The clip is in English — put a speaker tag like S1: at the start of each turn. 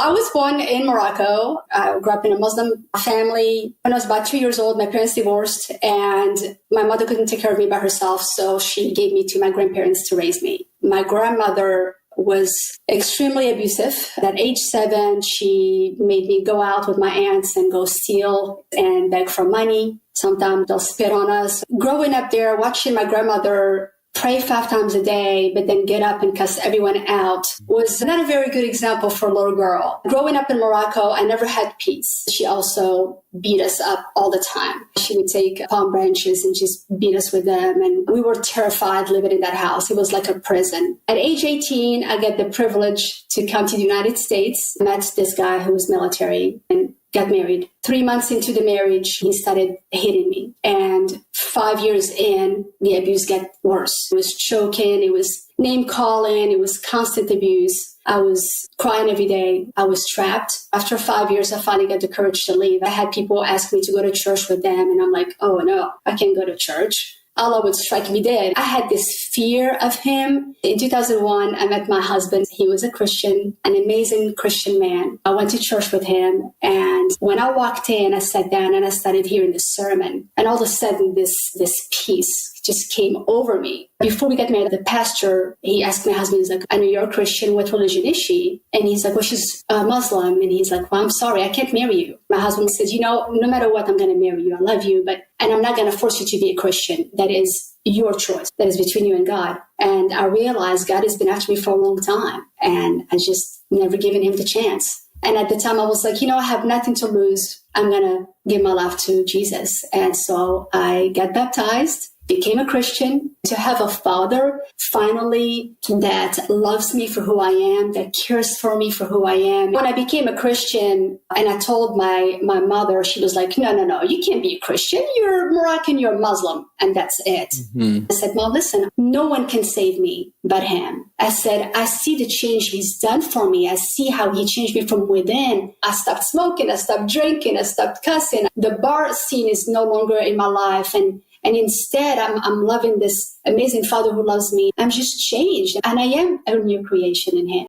S1: I was born in Morocco. I grew up in a Muslim family. When I was about 3 years old, my parents divorced and my mother couldn't take care of me by herself. So she gave me to my grandparents to raise me. My grandmother was extremely abusive. At age 7, she made me go out with my aunts and go steal and beg for money. Sometimes they'll spit on us. Growing up there, watching my grandmother pray 5 times a day, but then get up and cuss everyone out was not a very good example for a little girl. Growing up in Morocco, I never had peace. She also beat us up all the time. She would take palm branches and just beat us with them. And we were terrified living in that house. It was like a prison. At age 18, I get the privilege to come to the United States. I met this guy who was military and got married. 3 months into the marriage, he started hitting me. And 5 years in, the abuse got worse. It was choking, it was name calling, it was constant abuse. I was crying every day. I was trapped. After 5 years, I finally got the courage to leave. I had people ask me to go to church with them. And I'm like, oh no, I can't go to church. Allah would strike me dead. I had this fear of him. In 2001, I met my husband. He was a Christian, an amazing Christian man. I went to church with him. And when I walked in, I sat down and I started hearing this sermon. And all of a sudden, this peace just came over me. Before we got married, the pastor, he asked my husband, he's like, I know you're a Christian. What religion is she? And he's like, well, she's a Muslim. And he's like, well, I'm sorry, I can't marry you. My husband said, no matter what, I'm going to marry you. I love you, and I'm not going to force you to be a Christian. That is your choice. That is between you and God. And I realized God has been after me for a long time. And I just never given him the chance. And at the time I was like, I have nothing to lose. I'm going to give my life to Jesus. And so I got baptized, became a Christian. To have a father finally that loves me for who I am, that cares for me for who I am. When I became a Christian and I told my mother, she was like, no, you can't be a Christian. You're Moroccan, you're Muslim. And that's it. Mm-hmm. I said, Mom, listen, no one can save me but him. I said, I see the change he's done for me. I see how he changed me from within. I stopped smoking. I stopped drinking. I stopped cussing. The bar scene is no longer in my life. And instead, I'm loving this amazing Father who loves me. I'm just changed. And I am a new creation in him.